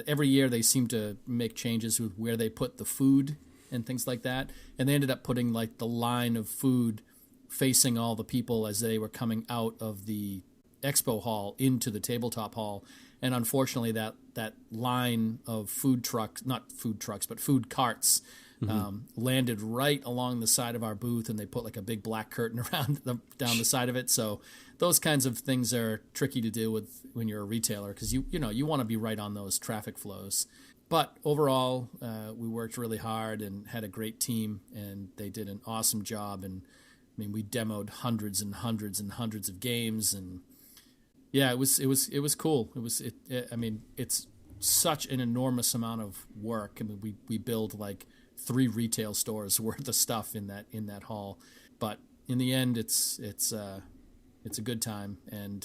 every year they seem to make changes with where they put the food and things like that, and they ended up putting like the line of food facing all the people as they were coming out of the expo hall into the tabletop hall. And unfortunately that line of food trucks, not food trucks, but food carts, landed right along the side of our booth, and they put like a big black curtain around down the side of it. So those kinds of things are tricky to deal with when you're a retailer, because you want to be right on those traffic flows. But overall, we worked really hard and had a great team, and they did an awesome job. And I mean, we demoed hundreds and hundreds and hundreds of games, and yeah, it was cool. I mean, it's such an enormous amount of work. I mean, we build like 3 retail stores worth of stuff in that hall, but in the end, it's a good time, and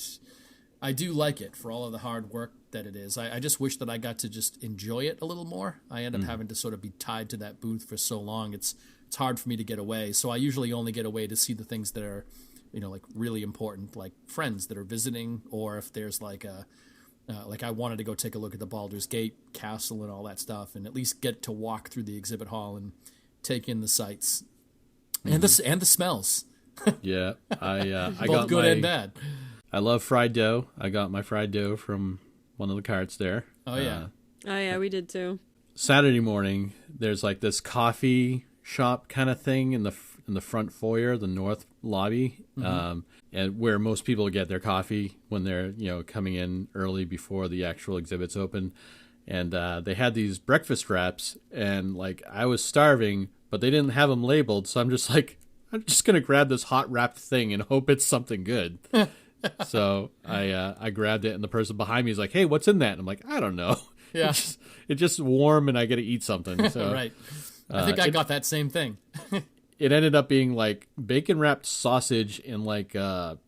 I do like it for all of the hard work that it is. I just wish that I got to just enjoy it a little more. I end up having to sort of be tied to that booth for so long. It's hard for me to get away. So I usually only get away to see the things that are, like really important, like friends that are visiting, or if there's like like I wanted to go take a look at the Baldur's Gate castle and all that stuff, and at least get to walk through the exhibit hall and take in the sights and the smells. Yeah, I both got good and bad. I love fried dough. I got my fried dough from one of the carts there. Oh yeah. Oh yeah, we did too. Saturday morning, there's like this coffee shop kind of thing in the front foyer, the north lobby, and where most people get their coffee when they're coming in early before the actual exhibits open. And they had these breakfast wraps, and like I was starving, but they didn't have them labeled, so I'm just gonna grab this hot wrapped thing and hope it's something good. So I grabbed it, and the person behind me is like, "Hey, what's in that?" And I'm like, "I don't know." Yeah, it's just warm, and I got to eat something. So right. I think I got that same thing. It ended up being like bacon wrapped sausage and like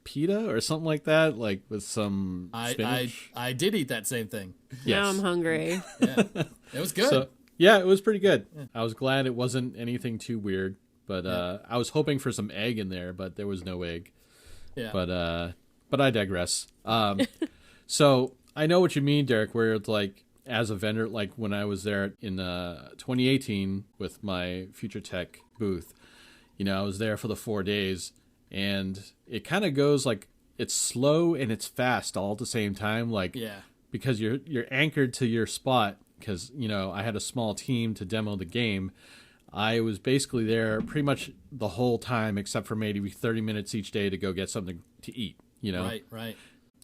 pita or something like that, like with some spinach. I did eat that same thing. Yes. Now I'm hungry. Yeah, it was good. So, yeah, it was pretty good. Yeah. I was glad it wasn't anything too weird, but I was hoping for some egg in there, but there was no egg. Yeah. But I digress. So I know what you mean, Derek, where it's like, as a vendor, like when I was there in 2018 with my FUTURETECH booth, I was there for the 4 days, and it kind of goes like it's slow and it's fast all at the same time. Like, yeah, because you're anchored to your spot, because, I had a small team to demo the game. I was basically there pretty much the whole time, except for maybe 30 minutes each day to go get something to eat, Right.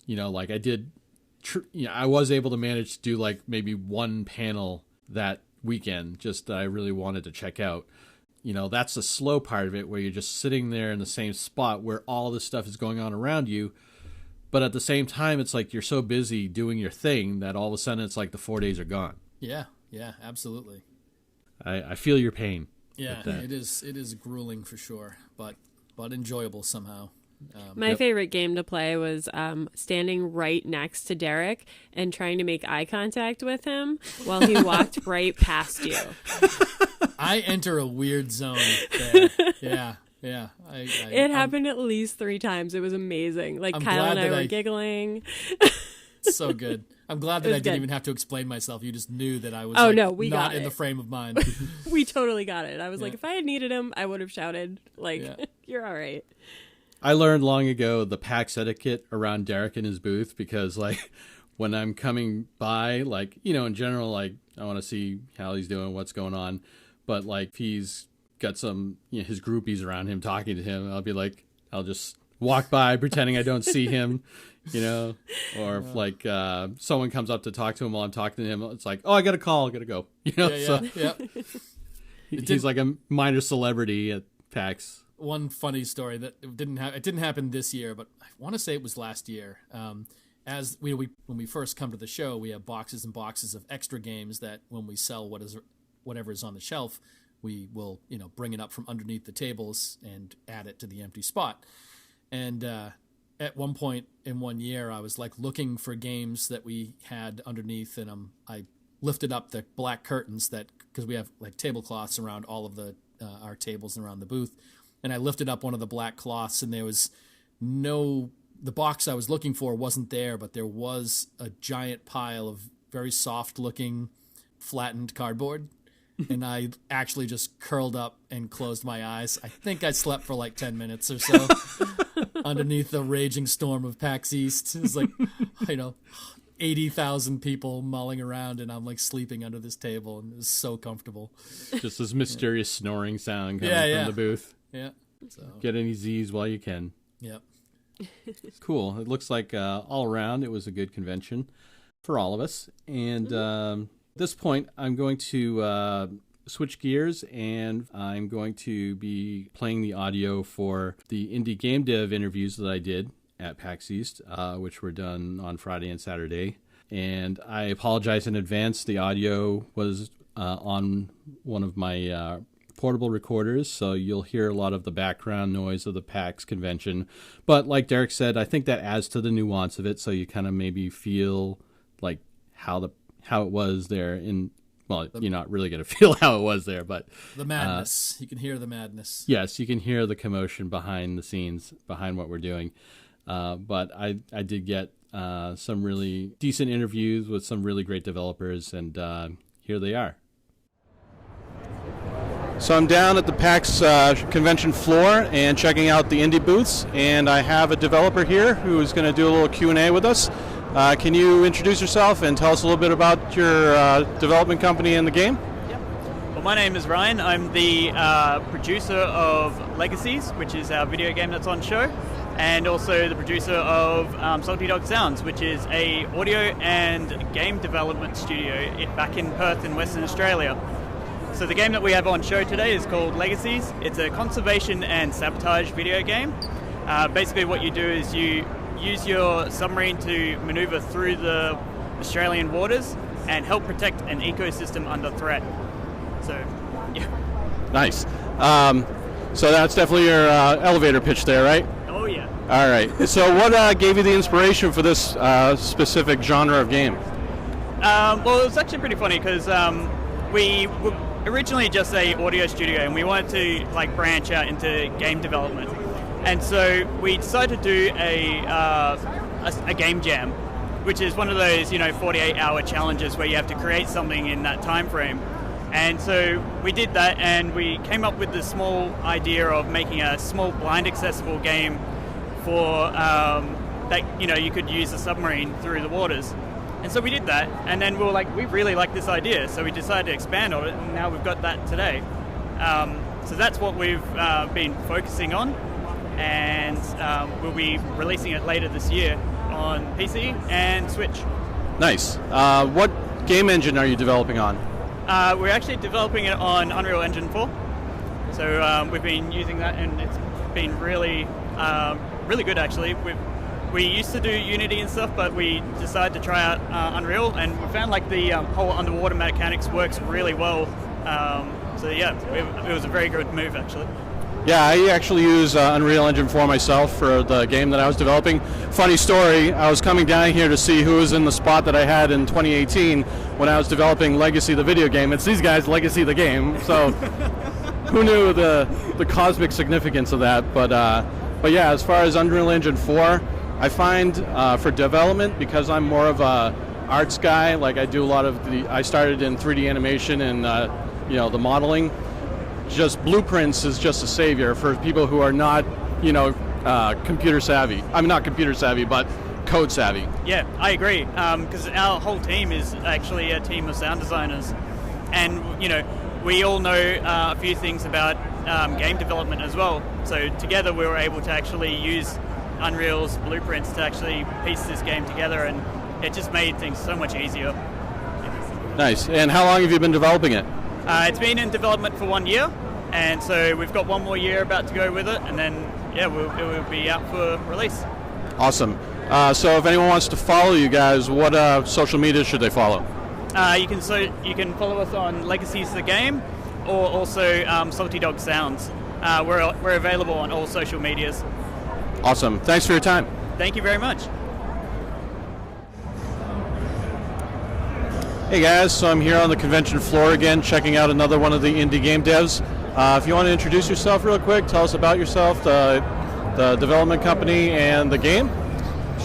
Like I did, I was able to manage to do like maybe one panel that weekend, just that I really wanted to check out. That's the slow part of it, where you're just sitting there in the same spot where all this stuff is going on around you. But at the same time, it's like you're so busy doing your thing that all of a sudden it's like the 4 days are gone. Yeah, absolutely. I feel your pain. Yeah, it is grueling for sure, but enjoyable somehow. My favorite game to play was standing right next to Derek and trying to make eye contact with him while he walked right past you. I enter a weird zone there. Yeah. It happened at least 3 times. It was amazing. Like, Kyle and I were giggling. So good. I'm glad that I didn't even have to explain myself. You just knew that I was not in the frame of mind. We totally got it. I was like, if I had needed him, I would have shouted, like, you're all right. I learned long ago the PAX etiquette around Derek and his booth, because like when I'm coming by, like, in general, like I want to see how he's doing, what's going on. But like if he's got some, his groupies around him talking to him, I'll just walk by pretending I don't see him, or if like someone comes up to talk to him while I'm talking to him, it's like, oh, I got a call, I got to go, He's like a minor celebrity at PAX. One funny story that it didn't happen this year, but I want to say it was last year. As when we first come to the show, we have boxes and boxes of extra games that when we sell whatever is on the shelf, we will bring it up from underneath the tables and add it to the empty spot. And at one point in one year, I was like looking for games that we had underneath, and I lifted up the black curtains that because we have like tablecloths around all of the our tables and around the booth, and I lifted up one of the black cloths, and there was the box I was looking for wasn't there, but there was a giant pile of very soft looking flattened cardboard. And I actually just curled up and closed my eyes. I think I slept for like 10 minutes or so underneath the raging storm of PAX East. It was like, 80,000 people mulling around, and I'm like sleeping under this table, and it was so comfortable. Just this mysterious snoring sound coming from the booth. Yeah. So. Get any Z's while you can. Yep. Cool. It looks like all around it was a good convention for all of us. And at this point, I'm going to switch gears, and I'm going to be playing the audio for the indie game dev interviews that I did at PAX East, which were done on Friday and Saturday. And I apologize in advance. The audio was on one of my portable recorders, so you'll hear a lot of the background noise of the PAX convention. But like Derek said, I think that adds to the nuance of it, so you kind of maybe feel like how it was there in... Well, you're not really going to feel how it was there, but... The madness. You can hear the madness. Yes, you can hear the commotion behind the scenes, behind what we're doing. But I did get some really decent interviews with some really great developers, and here they are. So I'm down at the PAX convention floor and checking out the indie booths, and I have a developer here who is going to do a little Q&A with us. Can you introduce yourself and tell us a little bit about your development company and the game? Yep. Well, my name is Ryan. I'm the producer of Legacies, which is our video game that's on show, and also the producer of Salty Dog Sounds, which is a audio and game development studio back in Perth in Western Australia. So the game that we have on show today is called Legacies. It's a conservation and sabotage video game. Basically what you do is you use your submarine to maneuver through the Australian waters and help protect an ecosystem under threat. So, yeah. Nice. So that's definitely your elevator pitch there, right? Oh, yeah. All right. So what gave you the inspiration for this specific genre of game? Well, it was actually pretty funny because we were originally just a audio studio, and we wanted to branch out into game development. And so we decided to do a game jam, which is one of those 48-hour challenges where you have to create something in that time frame. And so we did that, and we came up with the small idea of making a small blind accessible game for that you could use a submarine through the waters. And so we did that, and then we were like, we really like this idea, so we decided to expand on it, and now we've got that today. So that's what we've been focusing on, and we'll be releasing it later this year on PC and Switch. Nice. What game engine are you developing on? We're actually developing it on Unreal Engine 4. So we've been using that, and it's been really, really good actually. We used to do Unity and stuff, but we decided to try out Unreal, and we found the whole underwater mechanics works really well. So yeah, it was a very good move actually. Yeah, I actually use Unreal Engine 4 myself for the game that I was developing. Funny story, I was coming down here to see who was in the spot that I had in 2018 when I was developing Legacy the video game. It's these guys, Legacy the game, so who knew the cosmic significance of that. But yeah, as far as Unreal Engine 4, I find for development, because I'm more of a arts guy, I do a lot of I started in 3D animation and the modeling. Just Blueprints is just a savior for people who are not, computer savvy. I'm not computer savvy, but code savvy. Yeah, I agree. Because our whole team is actually a team of sound designers, and we all know a few things about game development as well. So together we were able to actually use Unreal's blueprints to actually piece this game together, and it just made things so much easier. Nice. And how long have you been developing it? It's been in development for 1 year, and so we've got 1 more year about to go with it, and then it will be out for release. Awesome. So if anyone wants to follow you guys, what social media should they follow? You can follow us on Legacies the Game, or also Salty Dog Sounds. We're available on all social medias. Awesome. Thanks for your time. Thank you very much. Hey guys, so I'm here on the convention floor again, checking out another one of the indie game devs. If you want to introduce yourself real quick, tell us about yourself, the development company, and the game.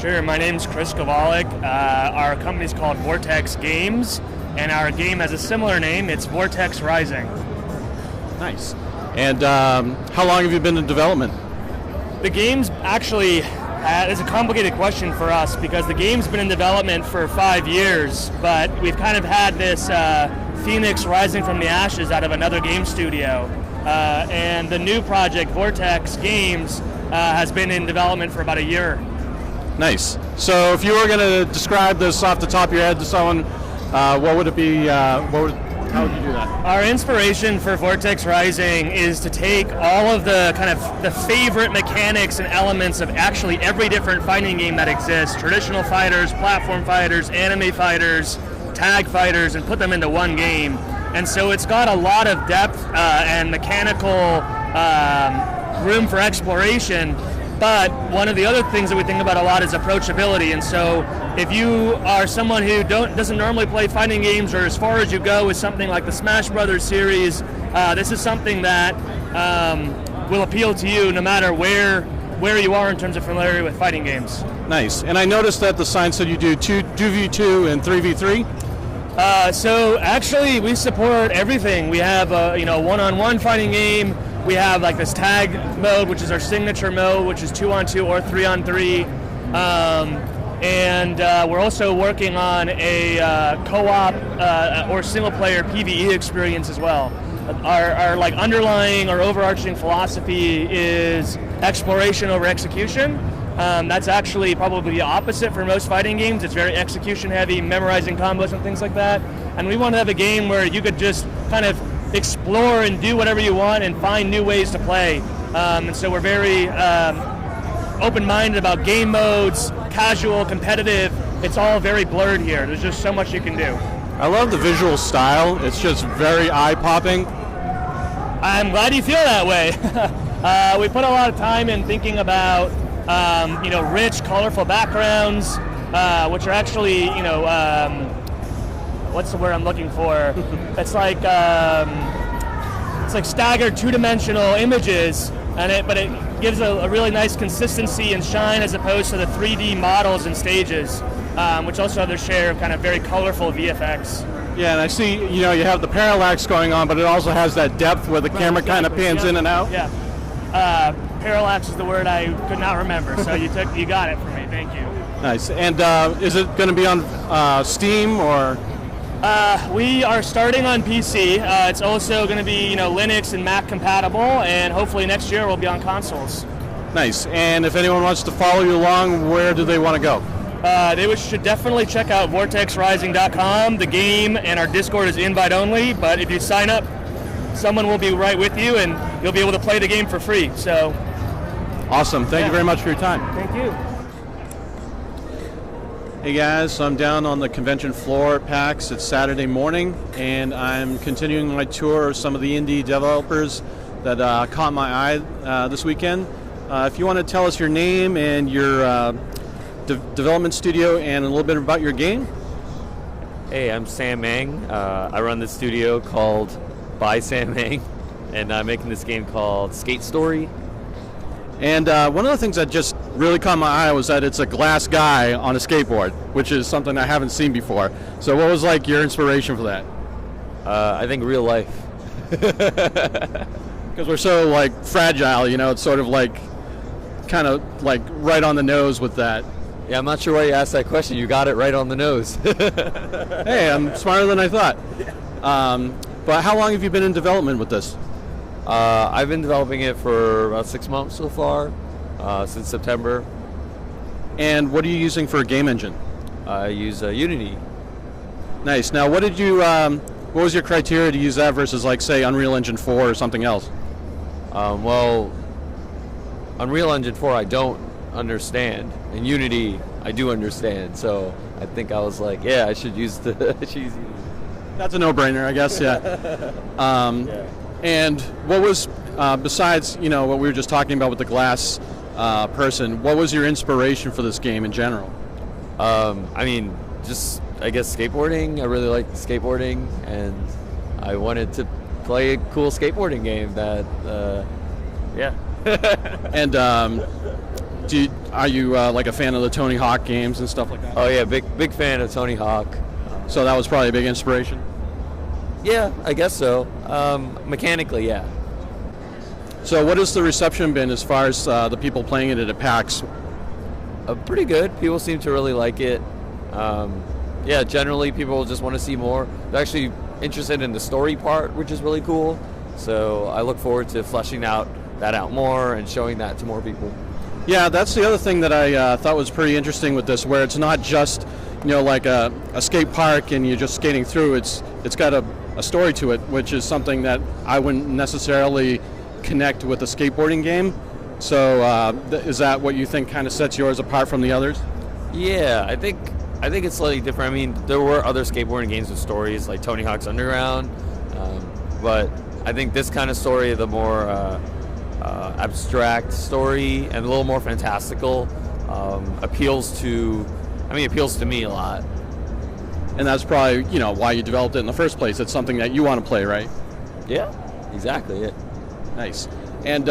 Sure, my name's Chris Kowalik. Our company's called Vortex Games, and our game has a similar name. It's Vortex Rising. Nice. And how long have you been in development? The game's actually is a complicated question for us because the game's been in development for 5 years, but we've kind of had this phoenix rising from the ashes out of another game studio. And the new project, Vortex Games, has been in development for about a year. Nice. So if you were going to describe this off the top of your head to someone, what would it be? How would you do that? Our inspiration for Vortex Rising is to take all of the kind of the favorite mechanics and elements of actually every different fighting game that exists, traditional fighters, platform fighters, anime fighters, tag fighters, and put them into one game. And so it's got a lot of depth and mechanical room for exploration. But one of the other things that we think about a lot is approachability. And so if you are someone who doesn't normally play fighting games, or as far as you go with something like the Smash Brothers series, this is something that will appeal to you no matter where you are in terms of familiarity with fighting games. Nice. And I noticed that the sign said you do 2v2 and 3v3. So actually we support everything. We have a one-on-one fighting game. We have like this tag mode, which is our signature mode, which is 2-on-2 or 3-on-3. And we're also working on a co-op or single-player PvE experience as well. Our like underlying or overarching philosophy is exploration over execution. That's actually probably the opposite for most fighting games. It's very execution-heavy, memorizing combos and things like that. And we want to have a game where you could just kind of explore and do whatever you want and find new ways to play. And so we're very open-minded about game modes, casual, competitive. It's all very blurred here. There's just so much you can do. I love the visual style. It's just very eye-popping. I'm glad you feel that way. We put a lot of time in thinking about rich, colorful backgrounds, which are actually, what's the word I'm looking for? It's like staggered two-dimensional images, but it gives a really nice consistency and shine as opposed to the 3D models and stages, which also have their share of kind of very colorful VFX. Yeah, and I see, you have the parallax going on, but it also has that depth where the camera kind of pans in and out. Yeah. Parallax is the word I could not remember, so you got it for me. Thank you. Nice. And is it going to be on Steam or? We are starting on PC. It's also going to be, Linux and Mac compatible, and hopefully next year we'll be on consoles. Nice. And if anyone wants to follow you along, where do they want to go? They should definitely check out vortexrising.com. The game and our Discord is invite only, but if you sign up, someone will be right with you, and you'll be able to play the game for free. So, awesome. Thank you very much for your time. Thank you. Hey guys, so I'm down on the convention floor at PAX. It's Saturday morning, and I'm continuing my tour of some of the indie developers that caught my eye this weekend. If you want to tell us your name and your development studio and a little bit about your game. Hey, I'm Sam Eng. I run this studio called By Sam Eng, and I'm making this game called Skate Story. And one of the things that just really caught my eye was that it's a glass guy on a skateboard, which is something I haven't seen before. So what was like your inspiration for that? I think real life. Because we're so like fragile, it's sort of like kind of like right on the nose with that. Yeah, I'm not sure why you asked that question. You got it right on the nose. Hey, I'm smarter than I thought. But how long have you been in development with this? I've been developing it for about 6 months so far, since September. And what are you using for a game engine? I use Unity. Nice. Now, what was your criteria to use that versus, like, say, Unreal Engine 4 or something else? Well, Unreal Engine 4 I don't understand, and Unity I do understand. So I think I was like, yeah, I should use Unity. That's a no-brainer, I guess. Yeah. And what was besides what we were just talking about with the glass person? What was your inspiration for this game in general? I mean, just I guess, skateboarding. I really liked skateboarding, and I wanted to play a cool skateboarding game that, yeah. And are you like a fan of the Tony Hawk games and stuff like that? Oh yeah, big fan of Tony Hawk. So that was probably a big inspiration? Yeah, I guess so. Mechanically, yeah. So what has the reception been as far as the people playing it at PAX? Pretty good. People seem to really like it. Yeah, generally people just want to see more. They're actually interested in the story part, which is really cool. So I look forward to fleshing that out more and showing that to more people. Yeah, that's the other thing that I thought was pretty interesting with this, where it's not just, like a skate park and you're just skating through. It's got a story to it, which is something that I wouldn't necessarily connect with a skateboarding game. So is that what you think kind of sets yours apart from the others? Yeah, I think it's slightly different. I mean, there were other skateboarding games with stories like Tony Hawk's Underground, but I think this kind of story, the more abstract story and a little more fantastical, appeals to me a lot. And that's probably, why you developed it in the first place. It's something that you want to play, right? Yeah, exactly. Yeah. Nice. And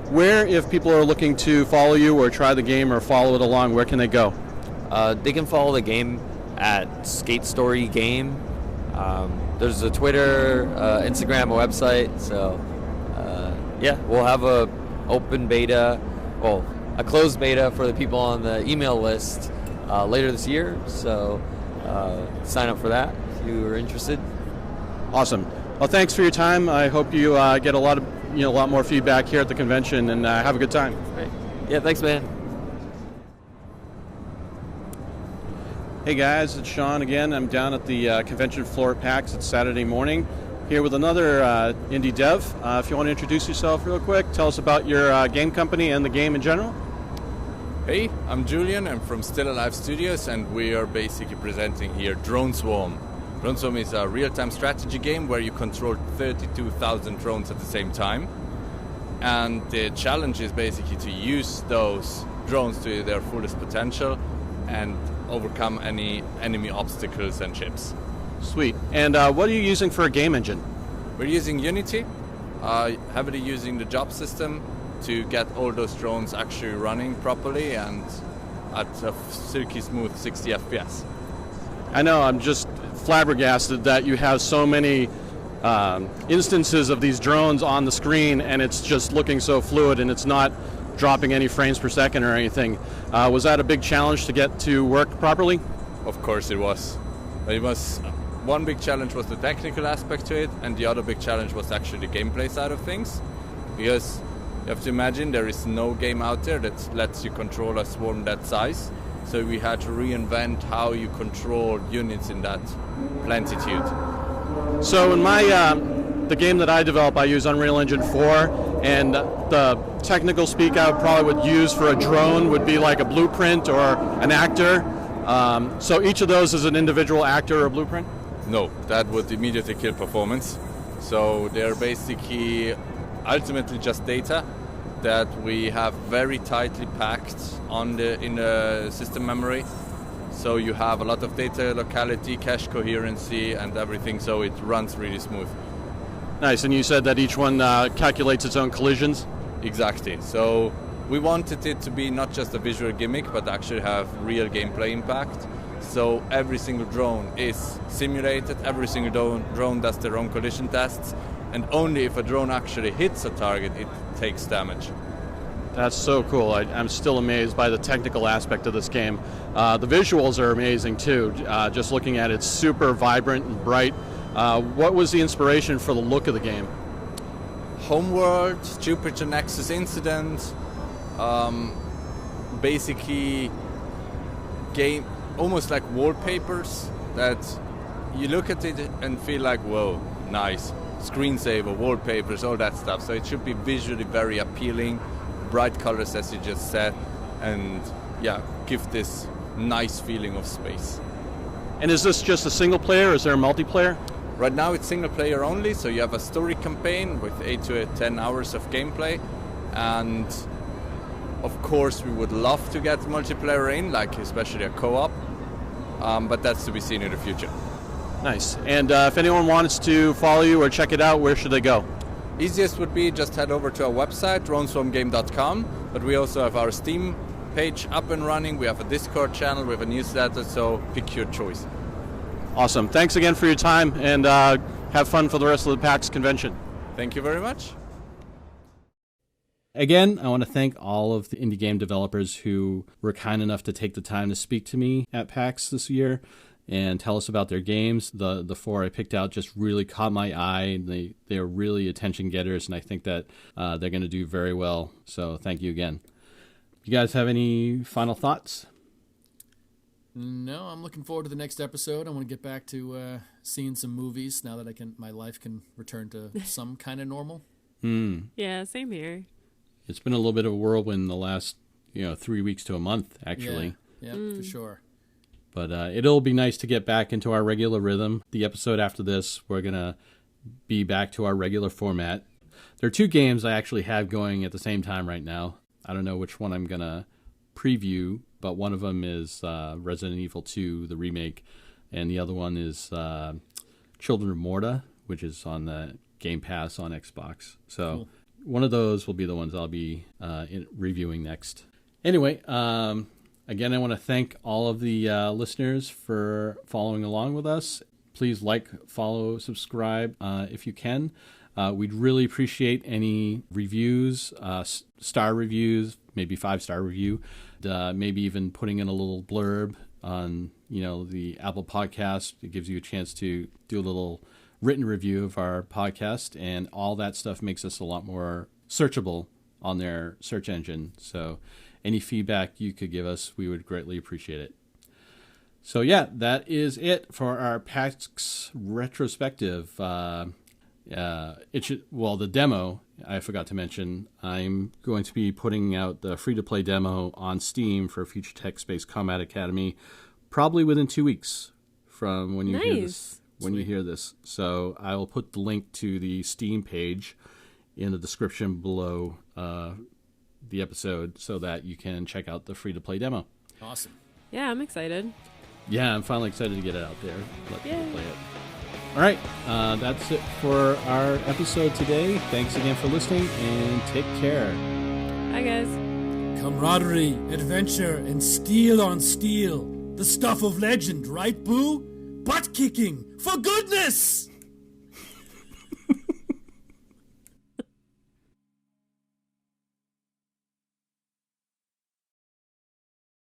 where, if people are looking to follow you or try the game or follow it along, where can they go? They can follow the game at Skate Story Game. There's a Twitter, Instagram, a website. So, yeah, we'll have a closed beta for the people on the email list later this year. So, sign up for that if you are interested. Awesome. Well, thanks for your time. I hope you get a lot more feedback here at the convention, and have a good time. Great. Yeah, thanks, man. Hey guys, it's Sean again. I'm down at the convention floor at PAX. It's Saturday morning, here with another indie dev. If you want to introduce yourself real quick, tell us about your game company and the game in general. Hey, I'm Julian. I'm from Still Alive Studios, and we are basically presenting here Drone Swarm. Drone Swarm is a real-time strategy game where you control 32,000 drones at the same time. And the challenge is basically to use those drones to their fullest potential and overcome any enemy obstacles and chips. Sweet. And what are you using for a game engine? We're using Unity, heavily using the job system to get all those drones actually running properly and at a silky smooth 60 FPS. I know, I'm just flabbergasted that you have so many instances of these drones on the screen and it's just looking so fluid and it's not dropping any frames per second or anything. Was that a big challenge to get to work properly? Of course it was. One big challenge was the technical aspect to it, and the other big challenge was actually the gameplay side of things. Because you have to imagine there is no game out there that lets you control a swarm that size. So we had to reinvent how you control units in that plentitude. So in the game that I develop, I use Unreal Engine 4, and the technical speak I probably would use for a drone would be like a blueprint or an actor. So each of those is an individual actor or blueprint? No, that would immediately kill performance. So they're basically ultimately just data that we have very tightly packed in the system memory. So you have a lot of data locality, cache coherency, and everything, so it runs really smooth. Nice, and you said that each one calculates its own collisions? Exactly. So we wanted it to be not just a visual gimmick, but actually have real gameplay impact. So every single drone is simulated, every single drone does their own collision tests, and only if a drone actually hits a target, it takes damage. That's so cool. I'm still amazed by the technical aspect of this game. The visuals are amazing too. Just looking at it, it's super vibrant and bright. What was the inspiration for the look of the game? Homeworld, Jupiter Nexus Incident, basically game almost like wallpapers that you look at it and feel like, whoa, nice. Screensaver, wallpapers, all that stuff. So it should be visually very appealing, bright colors as you just said, and yeah, give this nice feeling of space. And is this just a single player or is there a multiplayer? Right now it's single player only, so you have a story campaign with 8 to 10 hours of gameplay, and of course we would love to get multiplayer in, like especially a co-op, but that's to be seen in the future. Nice. And if anyone wants to follow you or check it out, where should they go? Easiest would be just head over to our website, droneswarmgame.com, but we also have our Steam page up and running. We have a Discord channel, we have a newsletter, so pick your choice. Awesome. Thanks again for your time, and have fun for the rest of the PAX convention. Thank you very much. Again, I want to thank all of the indie game developers who were kind enough to take the time to speak to me at PAX this year and tell us about their games. The 4 I picked out just really caught my eye. They are really attention getters, and I think that they're going to do very well. So thank you again. You guys have any final thoughts? No, I'm looking forward to the next episode. I want to get back to seeing some movies now that my life can return to some kind of normal. Yeah, same here. It's been a little bit of a whirlwind the last 3 weeks to a month, actually. Yeah, for sure. But it'll be nice to get back into our regular rhythm. The episode after this, we're going to be back to our regular format. There are 2 games I actually have going at the same time right now. I don't know which one I'm going to preview, but one of them is Resident Evil 2, the remake, and the other one is Children of Morta, which is on the Game Pass on Xbox. So cool. One of those will be the ones I'll be reviewing next. Anyway, again, I want to thank all of the listeners for following along with us. Please like, follow, subscribe if you can. We'd really appreciate any reviews, star reviews, maybe 5-star review, maybe even putting in a little blurb on the Apple Podcast. It gives you a chance to do a little written review of our podcast, and all that stuff makes us a lot more searchable on their search engine. So any feedback you could give us, we would greatly appreciate it. So yeah, that is it for our PAX retrospective. The demo, I forgot to mention, I'm going to be putting out the free-to-play demo on Steam for FUTURETECH Space Combat Academy probably within 2 weeks from when you hear this. You hear this. So I will put the link to the Steam page in the description below the episode so that you can check out the free-to-play demo. Awesome. Yeah, I'm excited. Yeah, I'm finally excited to get it out there. Let people play it. All right, that's it for our episode today. Thanks again for listening, and take care. Bye, guys. Camaraderie, adventure, and steel on steel. The stuff of legend, right, Boo? Butt kicking, for goodness!